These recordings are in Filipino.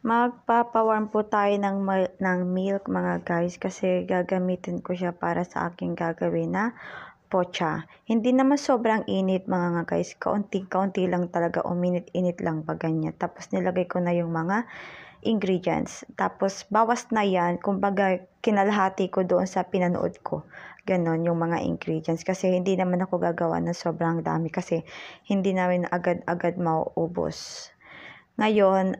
Magpapawarm po tayo ng milk mga guys kasi gagamitin ko siya para sa aking gagawin na pocha. Hindi naman sobrang init mga guys, kaunti-kaunti lang talaga, uminit-init lang ba ganyan. Tapos nilagay ko na yung mga ingredients. Tapos bawas na yan, kumbaga kinalahati ko doon sa pinanood ko. Ganon yung mga ingredients kasi hindi naman ako gagawa ng sobrang dami kasi hindi namin agad-agad mauubos. Ngayon,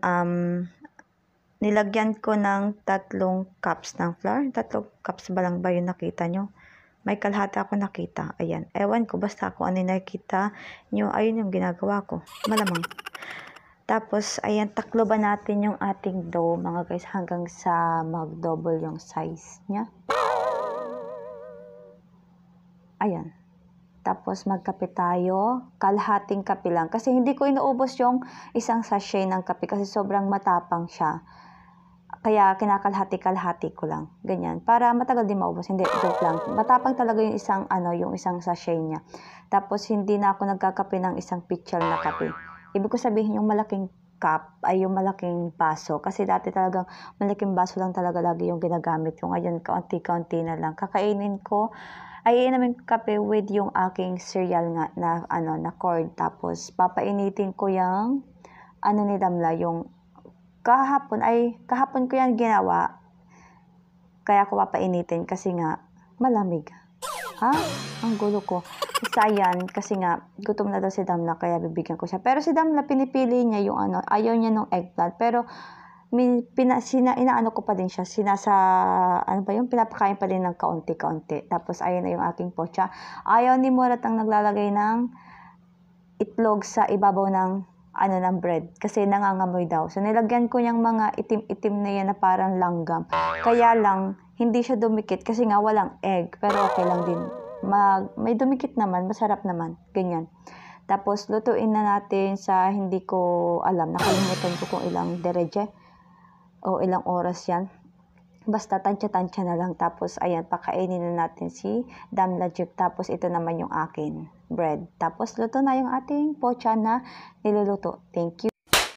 nilagyan ko ng 3 cups ng flour. 3 cups ba lang ba yung nakita nyo? May kalahati ako nakita. Ayan. Ewan ko, basta kung ano yung nakita nyo, ayun yung ginagawa ko. Malamang. Tapos, ayan, takloban natin yung ating dough, mga guys, hanggang sa mag-double yung size niya. Ayan. Tapos, magkape tayo. Kalahating kape lang. Kasi hindi ko inuubos yung isang sachet ng kape kasi sobrang matapang siya. Kaya kinakalahati-kalahati ko lang. Ganyan. Para matagal din maubos. Hindi, joke lang. Matapang talaga yung isang sachet niya. Tapos, hindi na ako nagkakape ng isang pitcher na kape. Ibig ko sabihin yung malaking cup ay yung malaking baso. Kasi dati talagang malaking baso lang talaga lagi yung ginagamit ko. Ngayon, kaunti-kaunti na lang. Kakainin ko, ay iinamin kape with yung aking cereal nga na corn. Tapos, papainitin ko yung ni Damla, yung kahapon ko yan ginawa, kaya ko papainitin kasi nga malamig. Ha? Ang gulo ko. Basta yan, kasi nga gutom na daw si Damla kaya bibigyan ko siya. Pero si Damla pinipili niya yung ayaw niya ng eggplant. Pero inaano ko pa din siya, pinapakain pa din ng kaunti-kaunti. Tapos ayun na yung aking pocha. Ayaw ni Morat ang naglalagay ng itlog sa ibabaw ng bread kasi nangangamoy daw. So nilagyan ko yung mga itim-itim na yan na parang langgam. Kaya lang hindi siya dumikit kasi nga walang egg, pero okay lang din. May dumikit naman, masarap naman, ganyan. Tapos lutuin na natin sa hindi ko alam, nakalimutan ko kung ilang dereje o ilang oras yan. Basta tansya-tansya na lang. Tapos, ayan, pakainin na natin si Damla Jik. Tapos, ito naman yung akin bread. Tapos, luto na yung ating pocha na niluluto. Thank you.